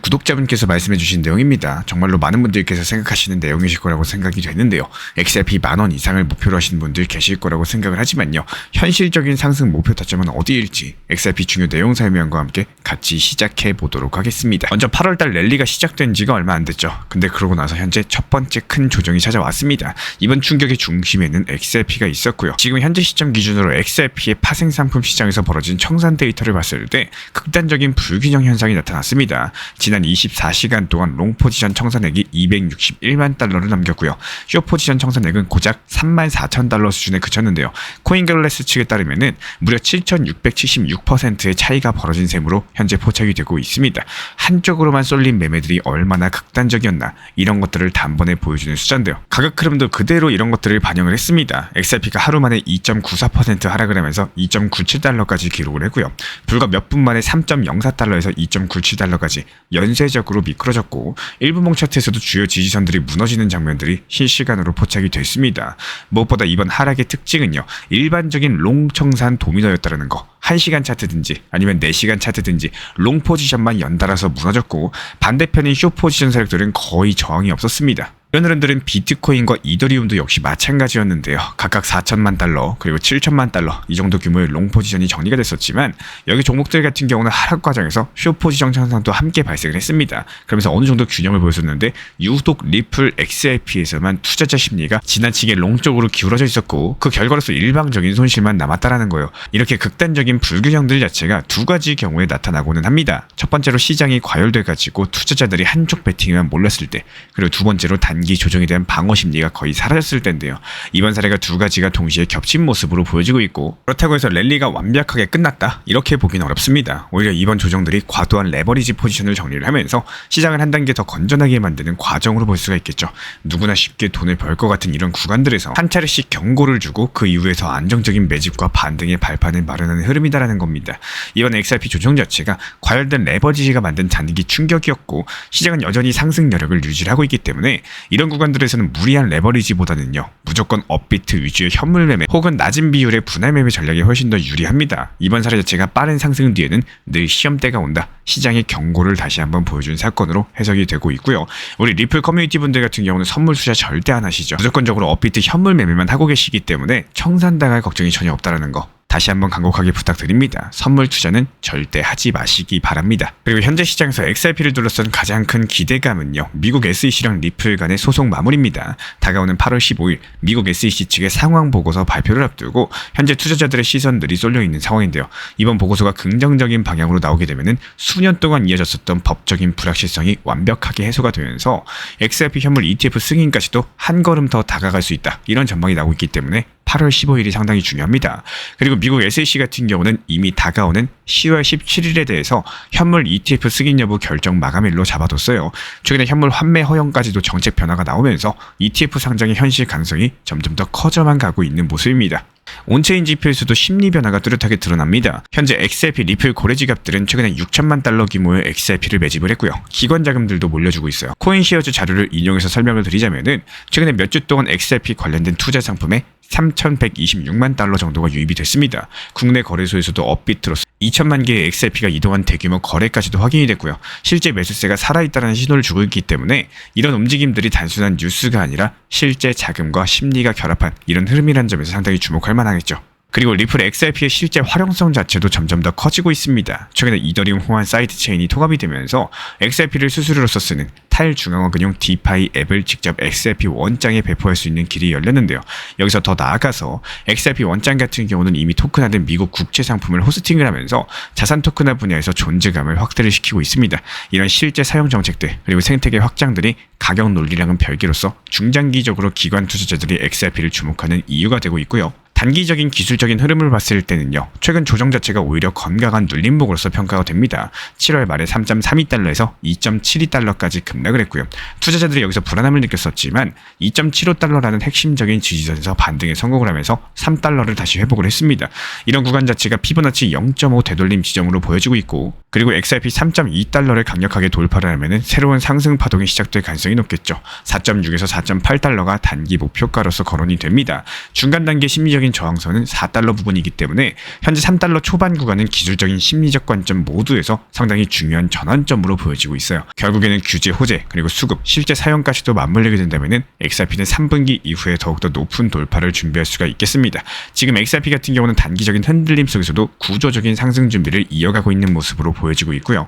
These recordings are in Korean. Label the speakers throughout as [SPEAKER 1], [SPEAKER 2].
[SPEAKER 1] 구독자분께서 말씀해주신 내용입니다. 정말로 많은 분들께서 생각하시는 내용이실 거라고 생각이 되는데요. XRP 10,000원 이상을 목표로 하시는 분들 계실 거라고 생각을 하지만요. 현실적인 상승 목표 타점은 어디일지 XRP 중요 내용 설명과 함께 같이 시작해 보도록 하겠습니다. 먼저 8월달 랠리가 시작된 지가 얼마 안 됐죠. 근데 그러고 나서 현재 첫 번째 큰 조정이 찾아왔습니다. 이번 충격의 중심에는 XRP가 있었고요. 지금 현재 시점 기준으로 XRP의 파생 상품 시장에서 벌어진 청산 데이터를 봤을 때 극단적인 불균형 현상이 나타났습니다. 지난 24시간 동안 롱 포지션 청산액이 261만 달러를 남겼고요. 쇼 포지션 청산액은 고작 34,000달러 수준에 그쳤는데요. 코인글래스 측에 따르면은 무려 7,676%의 차이가 벌어진 셈으로 현재 포착이 되고 있습니다. 한쪽으로만 쏠린 매매들이 얼마나 극단적이었나 이런 것들을 단번에 보여주는 숫자인데요. 가격 흐름도 그대로 이런 것들을 반영을 했습니다. XRP가 하루 만에 2.94% 하락을 하면서 2.97달러까지 기록을 했고요. 불과 몇 분 만에 3.04달러에서 2.97달러까지 연쇄적으로 미끄러졌고 일부 몽 차트에서도 주요 지지선들이 무너지는 장면들이 실시간으로 포착이 됐습니다. 무엇보다 이번 하락의 특징은요. 일반적인 롱 청산 도미노였다는 거. 1시간 차트든지 아니면 4시간 차트든지 롱 포지션만 연달아서 무너졌고 반대편인 쇼 포지션 세력들은 거의 저항이 없었습니다. 이런 흐름들은 비트코인과 이더리움도 역시 마찬가지였는데요. 각각 4천만 달러 그리고 7천만 달러 이 정도 규모의 롱 포지션이 정리가 됐었지만 여기 종목들 같은 경우는 하락 과정에서 쇼 포지션 청산도 함께 발생을 했습니다. 그러면서 어느 정도 균형을 보였었는데 유독 리플 XRP에서만 투자자 심리가 지나치게 롱 쪽으로 기울어져 있었고 그 결과로서 일방적인 손실만 남았다라는 거예요. 이렇게 극단적인 불균형들 자체가 두 가지 경우에 나타나고는 합니다. 첫 번째로 시장이 과열돼가지고 투자자들이 한쪽 베팅에만 몰렸을 때, 그리고 두 번째로 단기 조정에 대한 방어 심리가 거의 사라졌을 때인데요. 이번 사례가 두 가지가 동시에 겹친 모습으로 보여지고 있고, 그렇다고 해서 랠리가 완벽하게 끝났다 이렇게 보기는 어렵습니다. 오히려 이번 조정들이 과도한 레버리지 포지션을 정리를 하면서 시장을 한 단계 더 건전하게 만드는 과정으로 볼 수가 있겠죠. 누구나 쉽게 돈을 벌 것 같은 이런 구간들에서 한 차례씩 경고를 주고 그 이후에서 안정적인 매집과 반등의 발판을 마련하는 흐름이다라는 겁니다. 이번 XRP 조정 자체가 과열된 레버리지가 만든 단기 충격이었고 시장은 여전히 상승 여력을 유지하고 있기 때문에 이런 구간들에서는 무리한 레버리지보다는요 무조건 업비트 위주의 현물 매매 혹은 낮은 비율의 분할 매매 전략이 훨씬 더 유리합니다. 이번 사례 자체가 빠른 상승 뒤에는 늘 시험대가 온다, 시장의 경고를 다시 한번 보여준 사건으로 해석이 되고 있고요. 우리 리플 커뮤니티 분들 같은 경우는 선물 투자 절대 안 하시죠. 무조건적으로 업비트 현물 매매만 하고 계시기 때문에 청산당할 걱정이 전혀 없다라는 거 다시 한번 간곡하게 부탁드립니다. 선물 투자는 절대 하지 마시기 바랍니다. 그리고 현재 시장에서 XRP를 둘러싼 가장 큰 기대감은요. 미국 SEC랑 리플 간의 소송 마무리입니다. 다가오는 8월 15일 미국 SEC 측의 상황 보고서 발표를 앞두고 현재 투자자들의 시선들이 쏠려있는 상황인데요. 이번 보고서가 긍정적인 방향으로 나오게 되면 수년 동안 이어졌었던 법적인 불확실성이 완벽하게 해소가 되면서 XRP 현물 ETF 승인까지도 한 걸음 더 다가갈 수 있다. 이런 전망이 나오고 있기 때문에 8월 15일이 상당히 중요합니다. 그리고 미국 SEC 같은 경우는 이미 다가오는 10월 17일에 대해서 현물 ETF 승인 여부 결정 마감일로 잡아뒀어요. 최근에 현물 환매 허용까지도 정책 변화가 나오면서 ETF 상장의 현실 가능성이 점점 더 커져만 가고 있는 모습입니다. 온체인 지표에서도 심리 변화가 뚜렷하게 드러납니다. 현재 XRP 리플 고래 지갑들은 최근에 6천만 달러 규모의 XRP를 매집을 했고요. 기관 자금들도 몰려주고 있어요. 코인시어즈 자료를 인용해서 설명을 드리자면은 최근에 몇 주 동안 XRP 관련된 투자 상품에 3,126만 달러 정도가 유입이 됐습니다. 국내 거래소에서도 업비트로서 2천만 개의 XRP가 이동한 대규모 거래까지도 확인이 됐고요. 실제 매수세가 살아있다는 신호를 주고 있기 때문에 이런 움직임들이 단순한 뉴스가 아니라 실제 자금과 심리가 결합한 이런 흐름이라는 점에서 상당히 주목할 만하겠죠. 그리고 리플 XRP의 실제 활용성 자체도 점점 더 커지고 있습니다. 최근에 이더리움 호환 사이드 체인이 통합이 되면서 XRP를 수수료로서 쓰는 탈중앙화근용 디파이 앱을 직접 XRP 원장에 배포할 수 있는 길이 열렸는데요. 여기서 더 나아가서 XRP 원장 같은 경우는 이미 토큰화된 미국 국채 상품을 호스팅을 하면서 자산 토큰화 분야에서 존재감을 확대를 시키고 있습니다. 이런 실제 사용 정책들 그리고 생태계 확장들이 가격 논리랑은 별개로서 중장기적으로 기관 투자자들이 XRP를 주목하는 이유가 되고 있고요. 단기적인 기술적인 흐름을 봤을 때는요. 최근 조정 자체가 오히려 건강한 눌림목으로서 평가가 됩니다. 7월 말에 3.32달러에서 2.72달러까지 급락을 했고요. 투자자들이 여기서 불안함을 느꼈었지만 2.75달러라는 핵심적인 지지선에서 반등에 성공을 하면서 3달러를 다시 회복을 했습니다. 이런 구간 자체가 피보나치 0.5 되돌림 지점으로 보여지고 있고, 그리고 XRP 3.2달러를 강력하게 돌파를 하면 새로운 상승 파동이 시작될 가능성이 높겠죠. 4.6에서 4.8달러가 단기 목표가로서 거론이 됩니다. 중간 단계 심리적인 저항선은 4달러 부분이기 때문에 현재 3달러 초반 구간은 기술적인 심리적 관점 모두에서 상당히 중요한 전환점으로 보여지고 있어요. 결국에는 규제 호재 그리고 수급, 실제 사용까지도 맞물리게 된다면 XRP는 3분기 이후에 더욱더 높은 돌파를 준비할 수가 있겠습니다. 지금 XRP 같은 경우는 단기적인 흔들림 속에서도 구조적인 상승 준비를 이어가고 있는 모습으로 보여지고 있고요.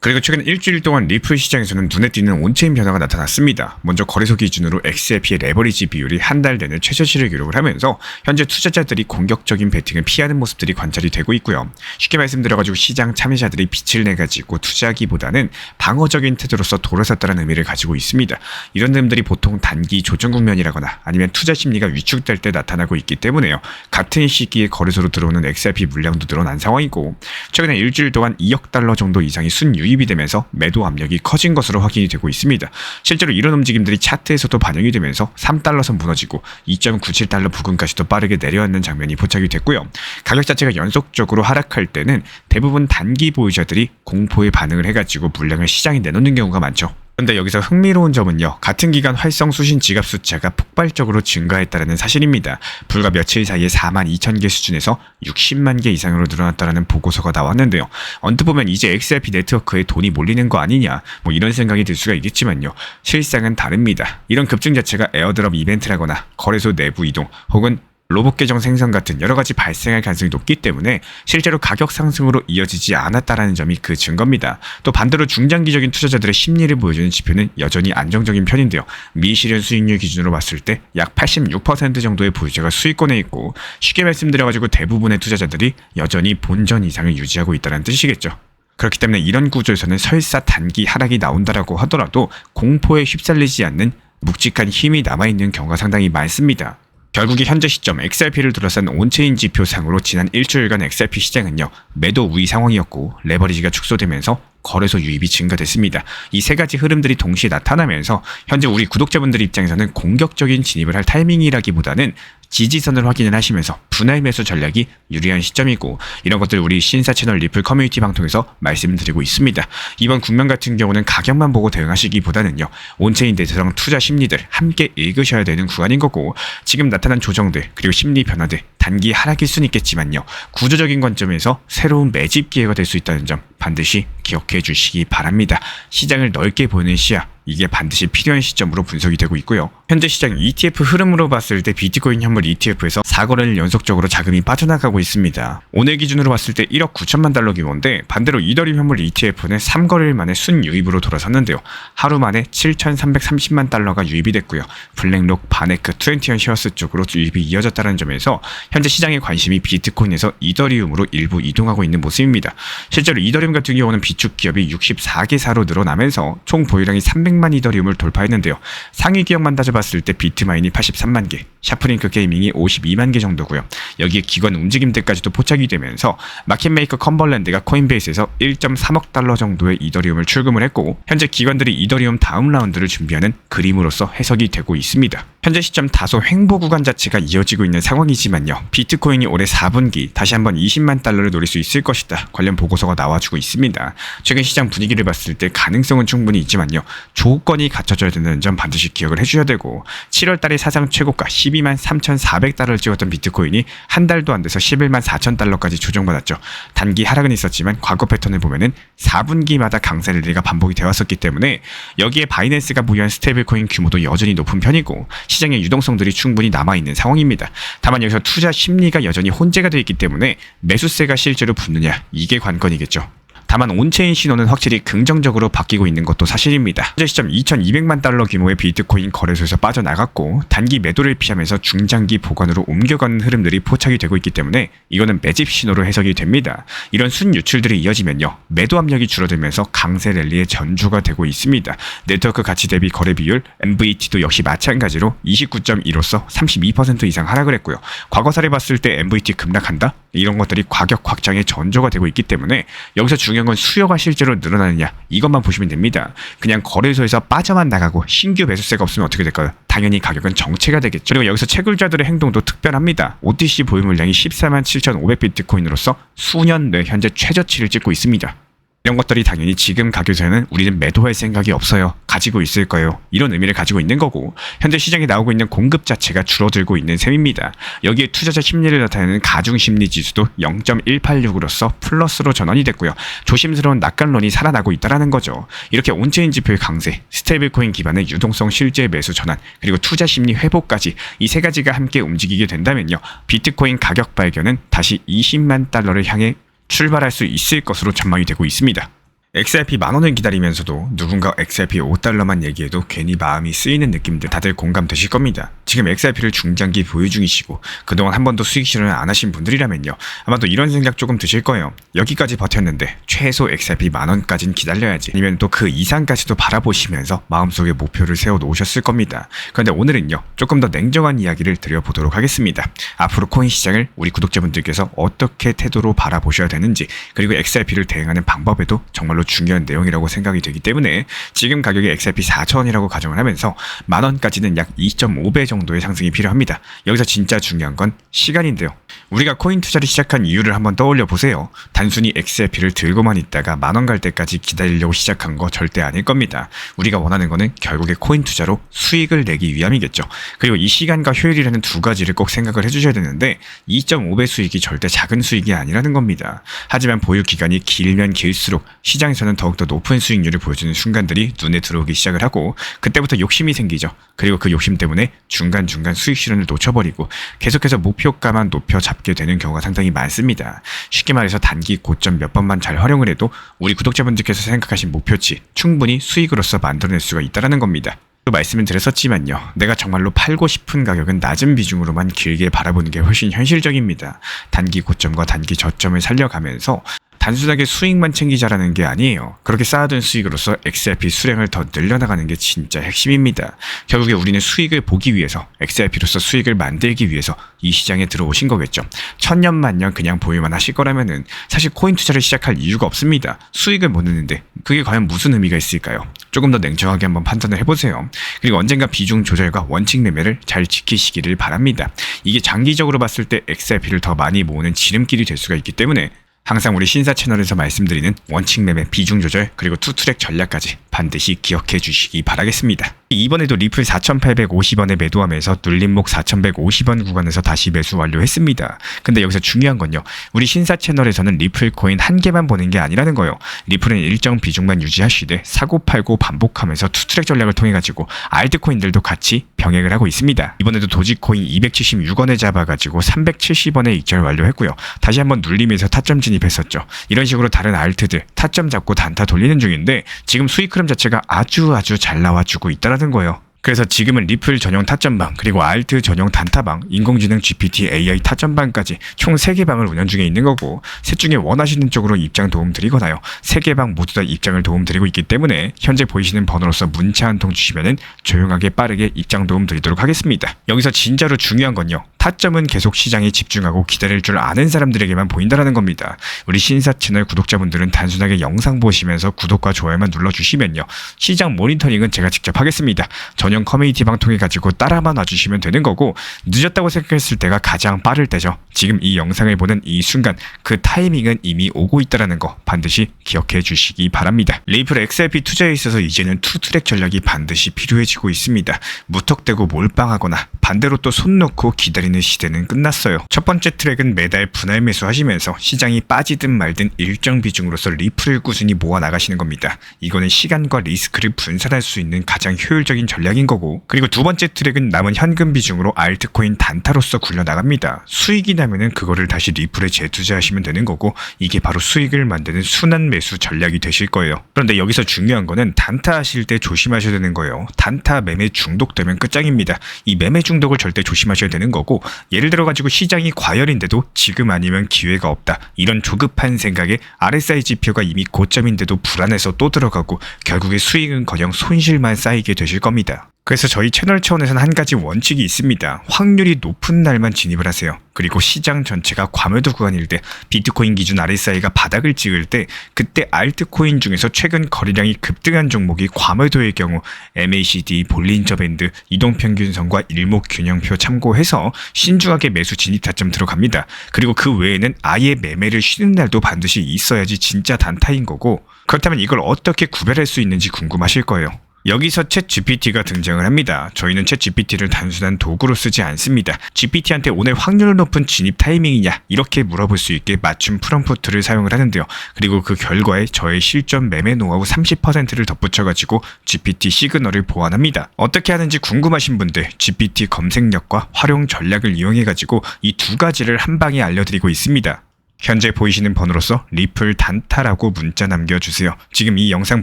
[SPEAKER 1] 그리고 최근 일주일 동안 리플 시장에서는 눈에 띄는 온체인 변화가 나타났습니다. 먼저 거래소 기준으로 XRP의 레버리지 비율이 한 달 내내 최저치를 기록을 하면서 현재 투자자들이 공격적인 베팅을 피하는 모습들이 관찰이 되고 있고요. 쉽게 말씀드려가지고 시장 참여자들이 빛을 내가지고 투자하기보다는 방어적인 태도로서 돌아섰다는 의미를 가지고 있습니다. 이런 흐름들이 보통 단기 조정 국면이라거나 아니면 투자 심리가 위축될 때 나타나고 있기 때문에요. 같은 시기에 거래소로 들어오는 XRP 물량도 늘어난 상황이고 최근에 일주일 동안 2억 달러 정도 이상이 순유입 이 되면서 매도 압력이 커진 것으로 확인이 되고 있습니다. 실제로 이런 움직임들이 차트에서도 반영이 되면서 3달러선 무너지고 2.97달러 부근까지도 빠르게 내려앉는 장면이 포착이 됐고요. 가격 자체가 연속적으로 하락할 때는 대부분 단기 보유자들이 공포에 반응을 해가지고 물량을 시장에 내놓는 경우가 많죠. 그런데 여기서 흥미로운 점은요. 같은 기간 활성 수신 지갑 숫자가 폭발적으로 증가했다는 사실입니다. 불과 며칠 사이에 42,000개 수준에서 60만 개 이상으로 늘어났다는 보고서가 나왔는데요. 언뜻 보면 이제 XRP 네트워크에 돈이 몰리는 거 아니냐 뭐 이런 생각이 들 수가 있겠지만요. 실상은 다릅니다. 이런 급증 자체가 에어드롭 이벤트라거나 거래소 내부 이동 혹은 로봇 계정 생성 같은 여러 가지 발생할 가능성이 높기 때문에 실제로 가격 상승으로 이어지지 않았다라는 점이 그 증거입니다. 또 반대로 중장기적인 투자자들의 심리를 보여주는 지표는 여전히 안정적인 편인데요. 미실현 수익률 기준으로 봤을 때 약 86% 정도의 보유자가 수익권에 있고 쉽게 말씀드려가지고 대부분의 투자자들이 여전히 본전 이상을 유지하고 있다는 뜻이겠죠. 그렇기 때문에 이런 구조에서는 설사 단기 하락이 나온다라고 하더라도 공포에 휩쓸리지 않는 묵직한 힘이 남아있는 경우가 상당히 많습니다. 결국에 현재 시점 XRP를 둘러싼 온체인 지표상으로 지난 일주일간 XRP 시장은요. 매도 우위 상황이었고 레버리지가 축소되면서 거래소 유입이 증가됐습니다. 이 세 가지 흐름들이 동시에 나타나면서 현재 우리 구독자분들 입장에서는 공격적인 진입을 할 타이밍이라기보다는 지지선을 확인을 하시면서 분할 매수 전략이 유리한 시점이고 이런 것들 우리 신사 채널 리플 커뮤니티 방송에서 말씀드리고 있습니다. 이번 국면 같은 경우는 가격만 보고 대응하시기보다는요. 온체인 대체성 투자 심리들 함께 읽으셔야 되는 구간인 거고 지금 나타난 조정들 그리고 심리 변화들 단기 하락일 수는 있겠지만요. 구조적인 관점에서 새로운 매집 기회가 될 수 있다는 점 반드시 기억해 주시기 바랍니다. 시장을 넓게 보는 시야 이게 반드시 필요한 시점으로 분석이 되고 있고요. 현재 시장 ETF 흐름으로 봤을 때 비트코인 현물 ETF에서 4거래일 연속적으로 자금이 빠져나가고 있습니다. 오늘 기준으로 봤을 때 1억 9천만 달러 규모인데 반대로 이더리움 현물 ETF는 3거래일 만에 순유입으로 돌아섰는데요. 하루 만에 7,330만 달러가 유입이 됐고요. 블랙록, 바네크, 21 쉐어스 쪽으로 유입이 이어졌다는 점에서 현재 시장의 관심이 비트코인에서 이더리움으로 일부 이동하고 있는 모습입니다. 실제로 이더리움 같은 경우는 비축 기업이 64개사로 늘어나면서 총 보유량이 300만 이더리움을 돌파했는데요. 상위 기업만 따져봤을 때 비트마인이 83만 개, 샤프링크 게이밍이 52만 개 정도고요. 여기에 기관 움직임들까지도 포착이 되면서 마켓메이커 컨벌랜드가 코인베이스에서 1.3억 달러 정도의 이더리움을 출금을 했고 현재 기관들이 이더리움 다음 라운드를 준비하는 그림으로서 해석이 되고 있습니다. 현재 시점 다소 횡보 구간 자체가 이어지고 있는 상황이지만요. 비트코인이 올해 4분기 다시 한번 20만 달러를 노릴 수 있을 것이다. 관련 보고서가 나와주고 있습니다. 최근 시장 분위기를 봤을 때 가능성은 충분히 있지만요. 조건이 갖춰져야 된다는 점 반드시 기억을 해줘야 되고 7월 달에 사상 최고가 12만 3,400달러를 찍었던 비트코인이 한 달도 안 돼서 11만 4천 달러까지 조정받았죠. 단기 하락은 있었지만 과거 패턴을 보면은 4분기마다 강세 랠리가 반복이 되었었기 때문에 여기에 바이낸스가 보유한 스테이블코인 규모도 여전히 높은 편이고 시장의 유동성들이 충분히 남아있는 상황입니다. 다만 여기서 투자 심리가 여전히 혼재가 되어 있기 때문에 매수세가 실제로 붙느냐 이게 관건이겠죠. 다만 온체인 신호는 확실히 긍정적으로 바뀌고 있는 것도 사실입니다. 현재 시점 2,200만 달러 규모의 비트코인 거래소에서 빠져나갔고 단기 매도를 피하면서 중장기 보관으로 옮겨가는 흐름들이 포착이 되고 있기 때문에 이거는 매집 신호로 해석이 됩니다. 이런 순유출들이 이어지면요. 매도 압력이 줄어들면서 강세 랠리의 전주가 되고 있습니다. 네트워크 가치 대비 거래 비율 MVT도 역시 마찬가지로 29.1로서 32% 이상 하락을 했고요. 과거사를 봤을 때 MVT 급락한다? 이런 것들이 가격 확장의 전조가 되고 있기 때문에 여기서 중요한 건 수요가 실제로 늘어나느냐 이것만 보시면 됩니다. 그냥 거래소에서 빠져만 나가고 신규 매수세가 없으면 어떻게 될까요? 당연히 가격은 정체가 되겠죠. 그리고 여기서 채굴자들의 행동도 특별합니다. OTC 보유 물량이 14만 7,500 비트코인으로서 수년 내 현재 최저치를 찍고 있습니다. 이런 것들이 당연히 지금 가격에서는 우리는 매도할 생각이 없어요. 가지고 있을 거예요. 이런 의미를 가지고 있는 거고, 현재 시장에 나오고 있는 공급 자체가 줄어들고 있는 셈입니다. 여기에 투자자 심리를 나타내는 가중심리 지수도 0.186으로서 플러스로 전환이 됐고요. 조심스러운 낙관론이 살아나고 있다는 거죠. 이렇게 온체인 지표의 강세, 스테이블코인 기반의 유동성 실제 매수 전환, 그리고 투자 심리 회복까지 이 세 가지가 함께 움직이게 된다면요, 비트코인 가격 발견은 다시 20만 달러를 향해 출발할 수 있을 것으로 전망이 되고 있습니다. XRP 10,000원을 기다리면서도 누군가 XRP 5달러만 얘기해도 괜히 마음이 쓰이는 느낌들 다들 공감되실 겁니다. 지금 XRP를 중장기 보유 중이시고 그동안 한 번도 수익 실현을 안 하신 분들이라면요, 아마도 이런 생각 조금 드실 거예요. 여기까지 버텼는데 최소 XRP 10,000원까진 기다려야지, 아니면 또 그 이상까지도 바라보시면서 마음속에 목표를 세워 놓으셨을 겁니다. 그런데 오늘은요, 조금 더 냉정한 이야기를 드려보도록 하겠습니다. 앞으로 코인 시장을 우리 구독자분들께서 어떻게 태도로 바라보셔야 되는지, 그리고 XRP를 대응하는 방법에도 정말로 중요한 내용이라고 생각이 되기 때문에 지금 가격이 XRP 4,000원이라고 가정을 하면서 10,000원까지는 약 2.5배 정도의 상승이 필요합니다. 여기서 진짜 중요한 건 시간인데요. 우리가 코인 투자를 시작한 이유를 한번 떠올려 보세요. 단순히 XRP를 들고만 있다가 10,000원 갈 때까지 기다리려고 시작한 거 절대 아닐 겁니다. 우리가 원하는 거는 결국에 코인 투자로 수익을 내기 위함이겠죠. 그리고 이 시간과 효율이라는 두 가지를 꼭 생각을 해주셔야 되는데 2.5배 수익이 절대 작은 수익이 아니라는 겁니다. 하지만 보유 기간이 길면 길수록 시장에서는 더욱더 높은 수익률을 보여주는 순간들이 눈에 들어오기 시작을 하고, 그때부터 욕심이 생기죠. 그리고 그 욕심 때문에 중간중간 수익 실현을 놓쳐버리고 계속해서 목표가만 높여 잡게 되는 경우가 상당히 많습니다. 쉽게 말해서 단기 고점 몇 번만 잘 활용을 해도 우리 구독자분들께서 생각하신 목표치 충분히 수익으로서 만들어낼 수가 있다는 겁니다. 또 말씀을 드렸었지만요, 내가 정말로 팔고 싶은 가격은 낮은 비중으로만 길게 바라보는 게 훨씬 현실적입니다. 단기 고점과 단기 저점을 살려가면서 단순하게 수익만 챙기자라는 게 아니에요. 그렇게 쌓아둔 수익으로서 XRP 수량을 더 늘려나가는 게 진짜 핵심입니다. 결국에 우리는 수익을 보기 위해서, XRP로서 수익을 만들기 위해서 이 시장에 들어오신 거겠죠. 천년만년 그냥 보유만 하실 거라면은 사실 코인 투자를 시작할 이유가 없습니다. 수익을 못 내는데 그게 과연 무슨 의미가 있을까요? 조금 더 냉정하게 한번 판단을 해보세요. 그리고 언젠가 비중 조절과 원칙 매매를 잘 지키시기를 바랍니다. 이게 장기적으로 봤을 때 XRP를 더 많이 모으는 지름길이 될 수가 있기 때문에 항상 우리 신사 채널에서 말씀드리는 원칙 매매, 비중 조절, 그리고 투트랙 전략까지 반드시 기억해 주시기 바라겠습니다. 이번에도 리플 4,850원에 매도하면서 눌림목 4,150원 구간에서 다시 매수 완료했습니다. 근데 여기서 중요한 건요, 우리 신사 채널에서는 리플 코인 한 개만 보는 게 아니라는 거예요. 리플은 일정 비중만 유지하시되 사고 팔고 반복하면서 투트랙 전략을 통해 가지고 알트코인들도 같이 병행을 하고 있습니다. 이번에도 도지코인 276원에 잡아가지고 370원에 익절 완료했고요. 다시 한번 눌림에서 타점 진입했었죠. 이런 식으로 다른 알트들 타점 잡고 단타 돌리는 중인데 지금 수익 흐름 자체가 아주 잘 나와주고 있다는 거예요. 그래서 지금은 리플 전용 타점방, 그리고 알트 전용 단타방, 인공지능 GPT AI 타점방까지 총 3개 방을 운영 중에 있는 거고, 셋 중에 원하시는 쪽으로 입장 도움 드리거나요, 3개 방 모두 다 입장을 도움 드리고 있기 때문에 현재 보이시는 번호로서 문자 한 통 주시면은 조용하게 빠르게 입장 도움 드리도록 하겠습니다. 여기서 진짜로 중요한 건요, 타점은 계속 시장에 집중하고 기다릴 줄 아는 사람들에게만 보인다는 겁니다. 우리 신사 채널 구독자분들은 단순하게 영상 보시면서 구독과 좋아요만 눌러주시면요, 시장 모니터링은 제가 직접 하겠습니다. 전용 커뮤니티 방 통해 가지고 따라만 와주시면 되는 거고, 늦었다고 생각했을 때가 가장 빠를 때죠. 지금 이 영상을 보는 이 순간 그 타이밍은 이미 오고 있다는 거 반드시 기억해 주시기 바랍니다. 리플 XRP 투자에 있어서 이제는 투트랙 전략이 반드시 필요해지고 있습니다. 무턱대고 몰빵하거나 반대로 또 손 놓고 기다리는 시대는 끝났어요. 첫 번째 트랙은 매달 분할 매수하시면서 시장이 빠지든 말든 일정 비중으로서 리플을 꾸준히 모아 나가시는 겁니다. 이거는 시간과 리스크를 분산할 수 있는 가장 효율적인 전략인 거고, 그리고 두 번째 트랙은 남은 현금 비중으로 알트코인 단타로서 굴려나갑니다. 수익이 나면은 그거를 다시 리플에 재투자하시면 되는 거고, 이게 바로 수익을 만드는 순환 매수 전략이 되실 거예요. 그런데 여기서 중요한 거는 단타 하실 때 조심하셔야 되는 거예요. 단타 매매 중독되면 끝장입니다. 이 매매 중독을 절대 조심하셔야 되는 거고, 예를 들어 가지고 시장이 과열인데도 지금 아니면 기회가 없다, 이런 조급한 생각에 RSI 지표가 이미 고점인데도 불안해서 또 들어가고 결국에 수익은커녕 손실만 쌓이게 되실 겁니다. 그래서 저희 채널 차원에서는 한 가지 원칙이 있습니다. 확률이 높은 날만 진입을 하세요. 그리고 시장 전체가 과매도 구간일 때, 비트코인 기준 RSI가 바닥을 찍을 때, 그때 알트코인 중에서 최근 거래량이 급등한 종목이 과매도의 경우 MACD, 볼린저 밴드, 이동평균선과 일목균형표 참고해서 신중하게 매수 진입 타점 들어갑니다. 그리고 그 외에는 아예 매매를 쉬는 날도 반드시 있어야지 진짜 단타인 거고, 그렇다면 이걸 어떻게 구별할 수 있는지 궁금하실 거예요. 여기서 챗 GPT가 등장을 합니다. 저희는 챗 GPT를 단순한 도구로 쓰지 않습니다. GPT한테 오늘 확률 높은 진입 타이밍이냐 이렇게 물어볼 수 있게 맞춤 프롬프트를 사용을 하는데요. 그리고 그 결과에 저의 실전 매매 노하우 30%를 덧붙여가지고 GPT 시그널을 보완합니다. 어떻게 하는지 궁금하신 분들 GPT 검색력과 활용 전략을 이용해가지고 이 두 가지를 한 방에 알려드리고 있습니다. 현재 보이시는 번호로서 리플 단타라고 문자 남겨주세요. 지금 이 영상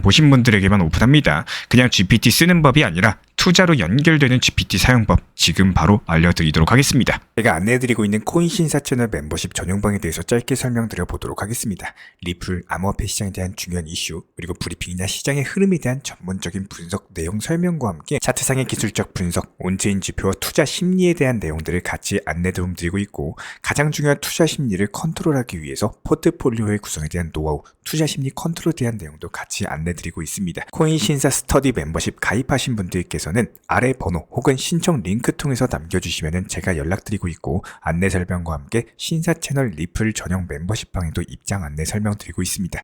[SPEAKER 1] 보신 분들에게만 오픈합니다. 그냥 GPT 쓰는 법이 아니라 투자로 연결되는 GPT 사용법 지금 바로 알려드리도록 하겠습니다. 제가 안내해드리고 있는 코인 신사 채널 멤버십 전용방에 대해서 짧게 설명드려 보도록 하겠습니다. 리플, 암호화폐 시장에 대한 중요한 이슈, 그리고 브리핑이나 시장의 흐름에 대한 전문적인 분석 내용 설명과 함께 차트상의 기술적 분석, 온체인 지표와 투자 심리에 대한 내용들을 같이 안내 도움드리고 있고, 가장 중요한 투자 심리를 컨트롤하기 위해서 포트폴리오의 구성에 대한 노하우, 투자 심리 컨트롤에 대한 내용도 같이 안내드리고 있습니다. 코인 신사 스터디 멤버십 가입하신 분들께서는 아래 번호 혹은 신청 링크 통해서 남겨주시면 제가 연락드리고 있고, 안내 설명과 함께 신사 채널 리플 전용 멤버십 방에도 입장 안내 설명드리고 있습니다.